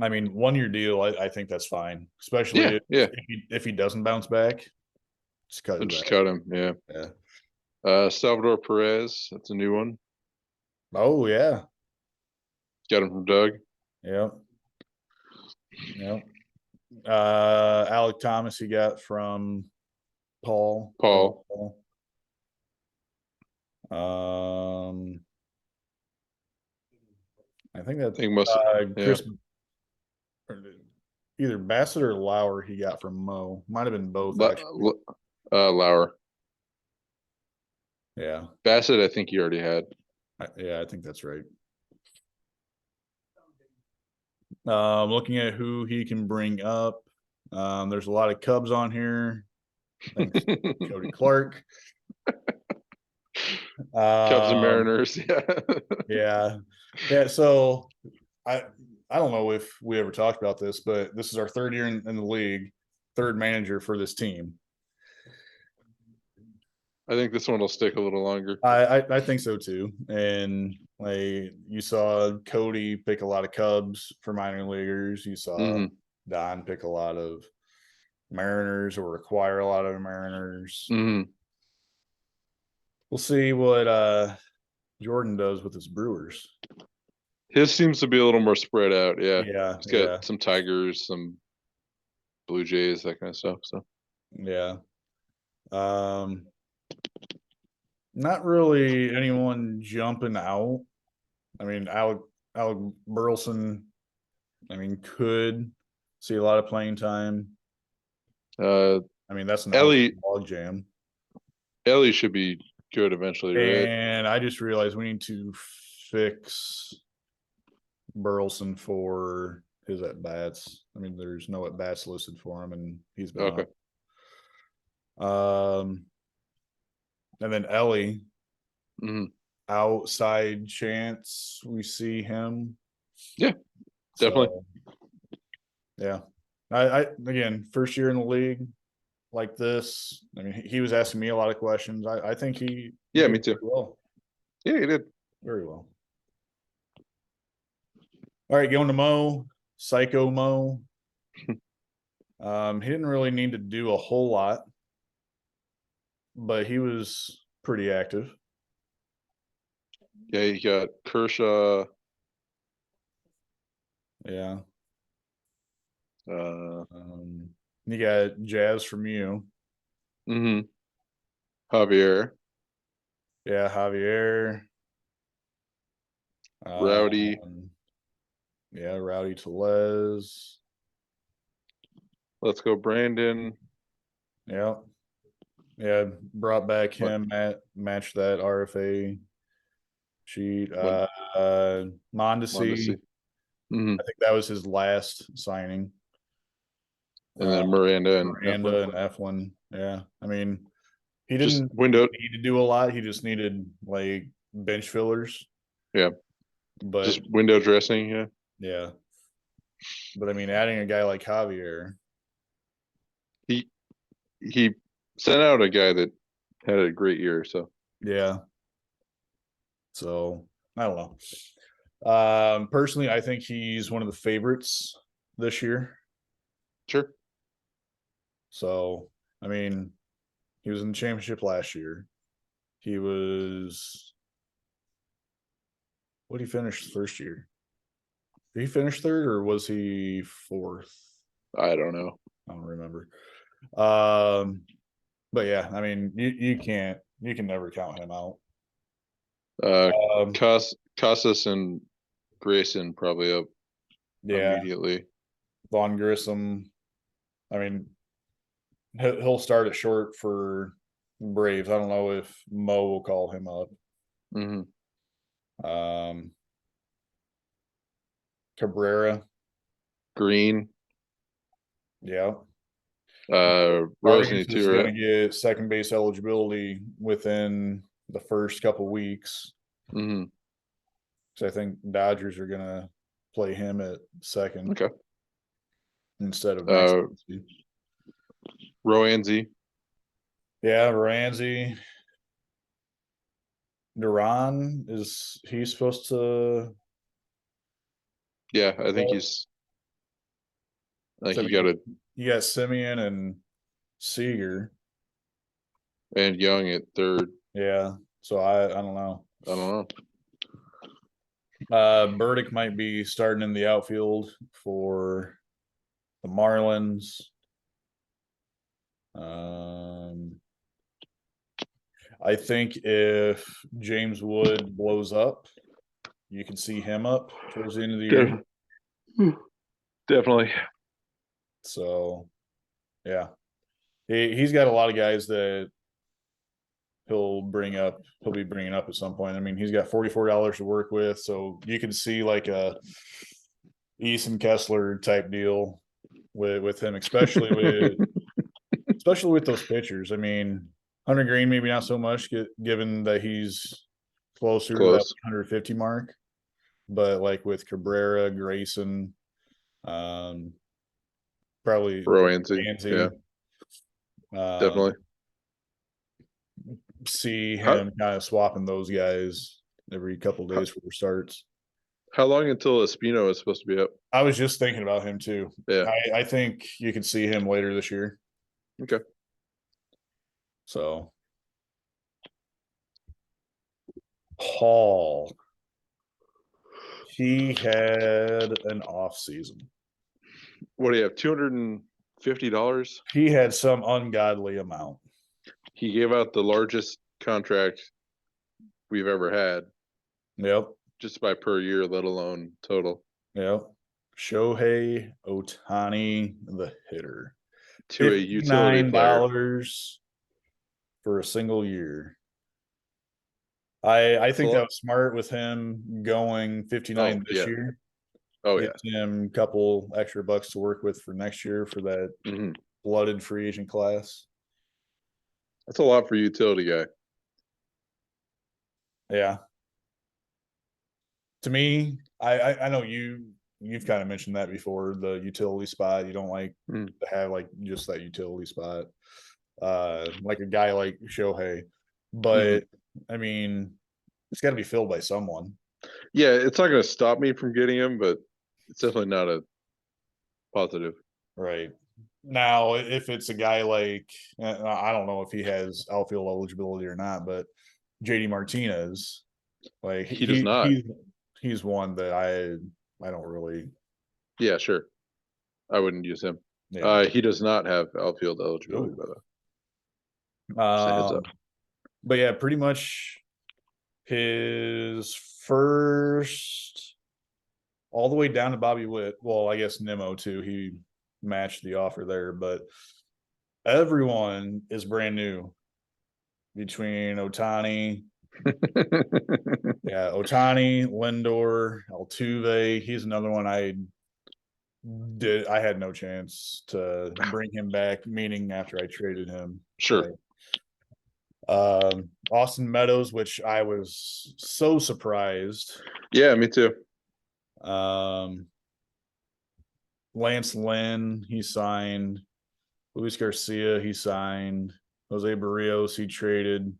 I mean, 1-year deal, I think that's fine, especially if he doesn't bounce back. Just cut him. Yeah. Salvador Perez, that's a new one. Oh yeah. Got him from Doug. Yep. Alec Thomas, he got from Paul. I think that's Chris. Either Bassett or Lauer he got from Mo. Might have been both. Lauer. Yeah. Bassett, I think he already had. I think that's right. Looking at who he can bring up. There's a lot of Cubs on here. Thanks, Cody Clark. Cubs and Mariners. Yeah. So I don't know if we ever talked about this, but this is our third year in the league, third manager for this team. I think this one will stick a little longer. I think so too. And like you saw Cody pick a lot of Cubs for minor leaguers. You saw Don pick a lot of Mariners or acquire a lot of Mariners. We'll see what Jordan does with his Brewers. His seems to be a little more spread out. Yeah. He's got some Tigers, some Blue Jays, that kind of stuff. So yeah. Not really anyone jumping out. I mean, Alec Burleson, I mean, could see a lot of playing time. I mean, that's an log jam. Ellie should be good eventually, right? And I just realized we need to fix Burleson for his at bats. I mean, there's no at bats listed for him, and he's been okay. And then Ellie, outside chance we see him. Yeah, definitely. So, yeah, I again, first year in the league like this. I mean, he was asking me a lot of questions. I think he me too. Well. Yeah, he did very well. All right, going to Mo, Psycho Mo. He didn't really need to do a whole lot, but he was pretty active. Yeah, you got Kershaw. Yeah. You got Jazz from you. Javier. Yeah, Javier. Rowdy. Yeah, Rowdy Tellez. Let's go, Brandon. Yeah. Yeah, brought back him matched that RFA sheet. Mondesi. I think that was his last signing. And then Miranda and Eflin. Yeah. I mean, he didn't need to do a lot. He just needed like bench fillers. Yeah. But just window dressing, yeah. Yeah. But I mean, adding a guy like Javier. He sent out a guy that had a great year, so yeah. So I don't know. Personally, I think he's one of the favorites this year. Sure. So I mean, he was in the championship last year. He was what did he finish first year? Did he finish third or was he fourth? I don't know. I don't remember. But yeah, I mean, you can never count him out. Casas and Grayson probably up immediately. Vaughn Grissom, I mean, he'll start at short for Braves. I don't know if Mo will call him up. Cabrera, Green. Yeah. Rosie Vargas is going to too. get second base eligibility within the first couple weeks. Mm-hmm. So I think Dodgers are going to play him at second. Okay. Instead of Max Muncy. Roanzi. Yeah, Ramsey. Duran, is he supposed to? Yeah, I think he's. Like he got You got Simeon and Seager and Young at third. Yeah, so I don't know. I don't know. Burdick might be starting in the outfield for the Marlins. I think if James Wood blows up, you can see him up towards the end of the year. Definitely. So, yeah, he's got a lot of guys that he'll be bringing up at some point. I mean, he's got $44 to work with, so you can see like a Eason Kessler type deal with him, especially with those pitchers. I mean, Hunter Green maybe not so much, given that he's closer to that 150 mark, but like with Cabrera, Grayson, probably Roanzi. Yeah, definitely. See him kind of swapping those guys every couple of days before starts. How long until Espino is supposed to be up? I was just thinking about him too. Yeah, I think you could see him later this year. Okay. So Paul, he had an off season. What do you have? $250? He had some ungodly amount. He gave out the largest contract we've ever had. Yep. Just by per year, let alone total. Yep. Shohei Ohtani, the hitter. To a utility player. $59 for a single year. I think that was smart with him going 59 this year. Oh, Get him a couple extra bucks to work with for next year for that blooded free agent class. That's a lot for a utility guy. Yeah. To me, I know you've kind of mentioned that before, the utility spot. You don't like to have like just that utility spot. Like a guy like Shohei. But I mean, it's got to be filled by someone. Yeah, it's not going to stop me from getting him, but it's definitely not a positive. Right. Now, if it's a guy like, I don't know if he has outfield eligibility or not, but JD Martinez, like he does not. He's one that I don't really. Yeah, sure. I wouldn't use him. Yeah. He does not have outfield eligibility, by the way. Just a heads up. But yeah, pretty much his first, all the way down to Bobby Witt. Well, I guess Nimmo too. He matched the offer there, but everyone is brand new between Ohtani. Yeah, Ohtani, Lindor, Altuve. He's another one I had no chance to bring him back, meaning after I traded him. Sure. Austin Meadows, which I was so surprised. Yeah, me too. Lance Lynn, he signed. Luis Garcia, he signed. Jose Barrios, he traded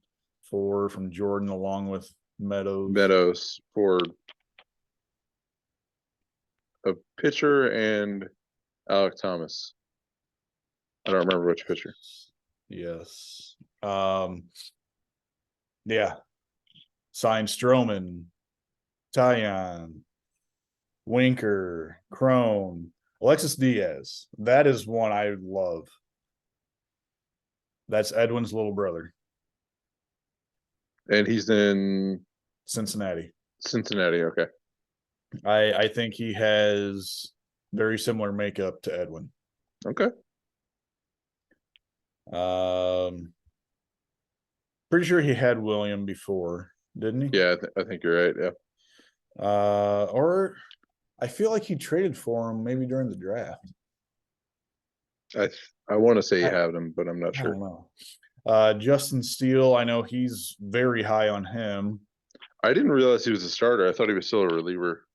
for from Jordan along with Meadows for a pitcher and Alek Thomas. I don't remember which pitcher. Yes. Yeah. Signed Stroman, Tyon, Winker, Crone, Alexis Diaz. That is one I love. That's Edwin's little brother. And he's in Cincinnati. Okay. I think he has very similar makeup to Edwin. Okay. Pretty sure he had William before, didn't he? Yeah, I think you're right. Yeah. Or I feel like he traded for him maybe during the draft. I want to say you I, have him, but I'm not I sure. don't know. Justin Steele, I know he's very high on him. I didn't realize he was a starter. I thought he was still a reliever.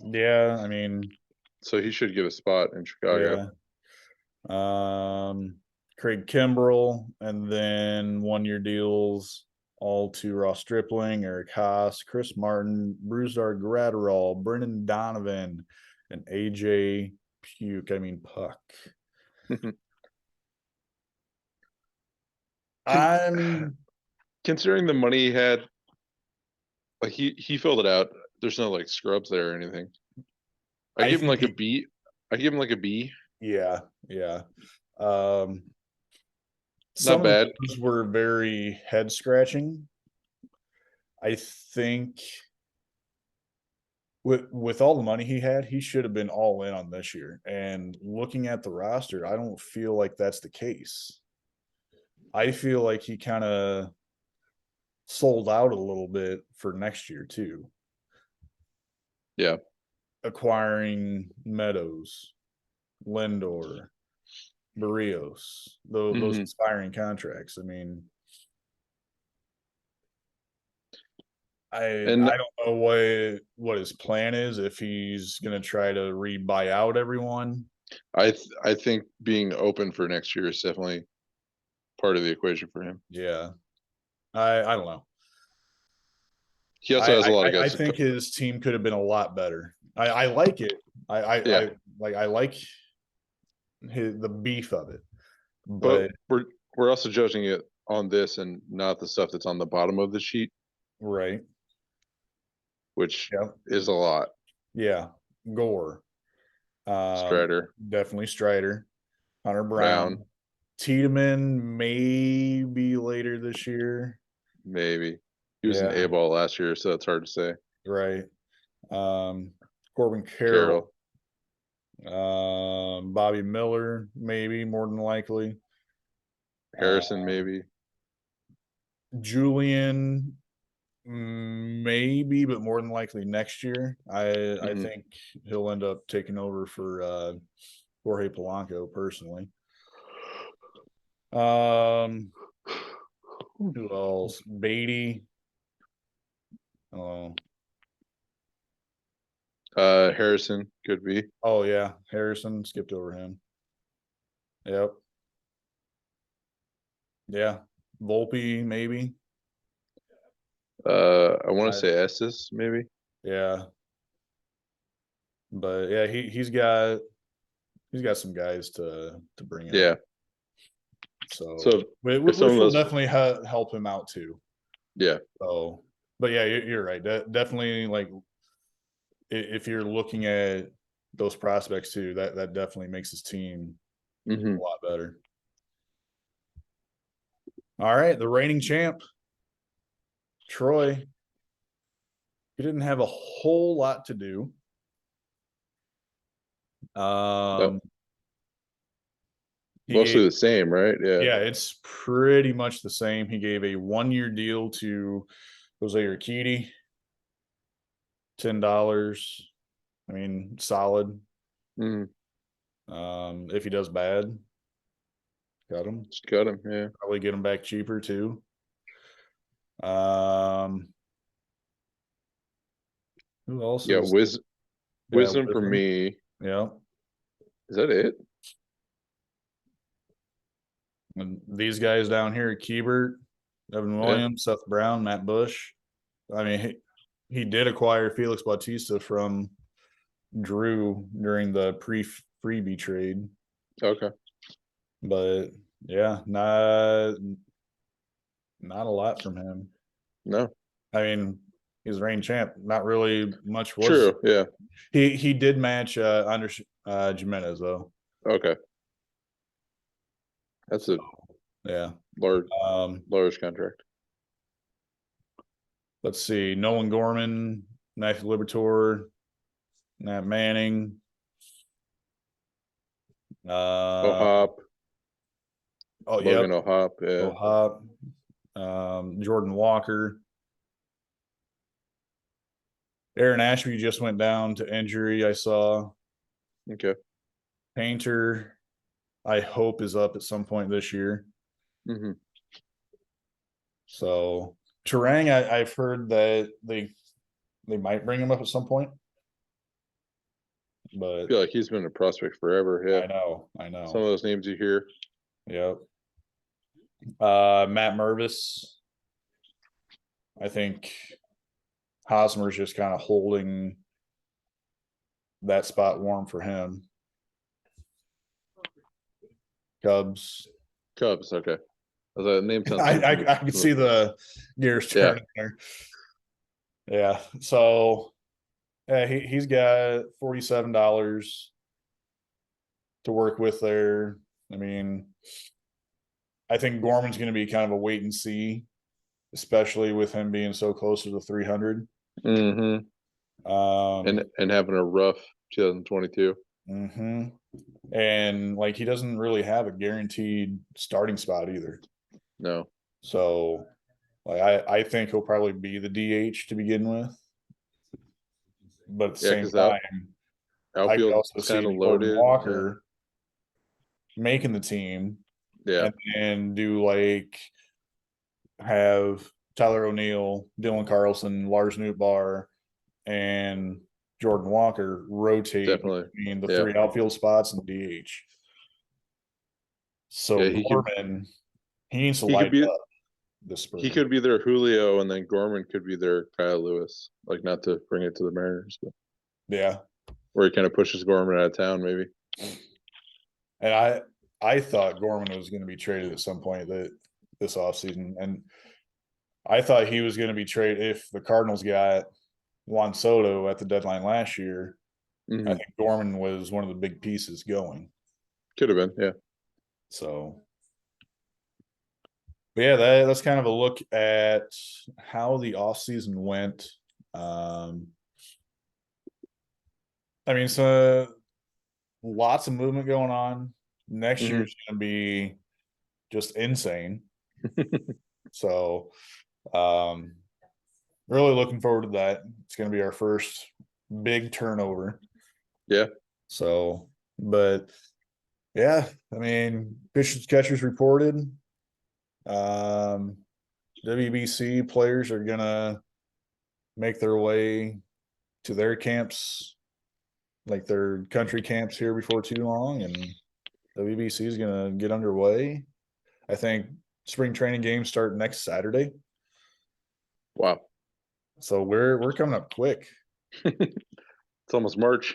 Yeah, I mean, So he should get a spot in Chicago. yeah. Craig Kimbrell, and then 1-year deals all to Ross Stripling, Eric Haas, Chris Martin, Brusdar Gratterall, Brendan Donovan, and AJ Puck. I'm Considering the money he had, like he filled it out. There's no like scrubs there or anything. I I give him think like a B. I give him like a B. yeah. Um Not some of bad. those were very head scratching. I think with all the money he had, he should have been all in on this year. And looking at the roster, I don't feel like that's the case. I feel like he kind of sold out a little bit for next year too. Yeah. Acquiring Meadows, Lindor, Barrios, those expiring contracts. I mean, And I don't know what his plan is, if he's going to try to re-buy out everyone. I think being open for next year is definitely part of the equation for him. Yeah. I don't know. He also has a lot of I guys. think his team could have been a lot better. I like it. Yeah, I like the beef of it, but but we're also judging it on this and not the stuff that's on the bottom of the sheet, right. which Yeah. is a lot. Yeah. Gore. Strider, Definitely Strider. Hunter Brown, Brown. Tiedemann maybe later this year. maybe. He was an Yeah. A-ball last year, so it's hard to say. Right. Corbin Carroll. Carroll, Bobby Miller, maybe more than likely. Harrison, maybe. Julian, maybe, but more than likely next year. I Hmm. think he'll end up taking over for Jorge Polanco personally. Who else? Beatty. Oh, Harrison could be. oh yeah, Harrison skipped over him. Yep. Yeah, Volpe maybe. I want to I, say Estes, maybe. yeah, but yeah, he's got some guys to bring in. Yeah. So, So if some which of will those, definitely help him out too. yeah. So, but yeah, you're right. Definitely, like if you're looking at those prospects too, that definitely makes his team Hmm. a lot better. All right, the reigning champ, Troy. He didn't have a whole lot to do. Yep. Um, he Mostly gave, the same, right? Yeah. yeah, it's pretty much the same. He gave a 1-year deal to Jose Urquidy, $10. I mean, solid. Mm, If he does bad, got him. just got him. Yeah. Probably get him back cheaper too. Um, who else Yeah. is? Yeah, Wisdom for Wisdom. me. Yeah, Is that it? and these guys down here: Keibert, Evan Yeah. Williams, Seth Brown, Matt Bush. I mean, he did acquire Felix Bautista from Drew during the freebie trade, Okay. but yeah, not a lot from him. No. I mean, he's reigning champ. Not really much was. True. Yeah. He did match under Jimenez though. Okay. That's So a yeah. large, Um, large contract. let's see. Nolan Gorman, Matthew Libertor, Matt Manning. Uh, O'Hop, oh yep. Logan O'Hop. Yeah. Hop. Jordan Walker. Aaron Ashby just went down to injury. I saw. Okay. Painter, I hope, is up at some point this year. Mm-hmm. So Terang, I've heard that they might bring him up at some point. But I feel like he's been a prospect forever. Yeah. I Some of know. those names you hear. Yep. Matt Mervis. I think Hosmer's just kind of holding that spot warm for him. Cubs. Okay. That name sounds I can see the gears turning there. Yeah. So he's got $47 to work with there. I mean, I think Gorman's going to be kind of a wait and see, especially with him being so close to the 300. Mm-hmm. And having a rough 2022. Mm-hmm. And like he doesn't really have a guaranteed starting spot either. No. So like I think he'll probably be the DH to begin with. But at the same time, I could also see Jordan Walker making the team. Yeah. And then do like have Tyler O'Neill, Dylan Carlson, Lars Nootbaar, and Jordan Walker rotate between the three outfield spots and DH. So Gorman, he needs to light up this spring. He could be their Julio, and then Gorman could be their Kyle Lewis. Like, not to bring it to the Mariners, but yeah, where he kind of pushes Gorman out of town, maybe. And I thought Gorman was going to be traded at some point this offseason, and I thought he was going to be traded if the Cardinals got Juan Soto at the deadline last year. Mm-hmm. I think Gorman was one of the big pieces going. Could have been, yeah. So, but yeah, that's kind of a look at how the offseason went. I mean, so lots of movement going on. Next year's going to be just insane. So, really looking forward to that. It's going to be our first big turnover. Yeah. So, but yeah, I mean, pitchers, catchers reported. WBC players are going to make their way to their camps, like their country camps here before too long. And WBC is going to get underway. I think spring training games start next Saturday. Wow. So we're coming up quick. It's almost March.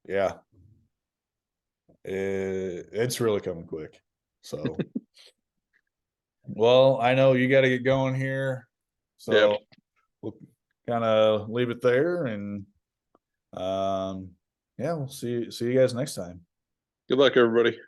Yeah. It's really coming quick. So well, I know you got to get going here. So we'll kind of leave it there, and yeah, we'll see you guys next time. Good luck, everybody.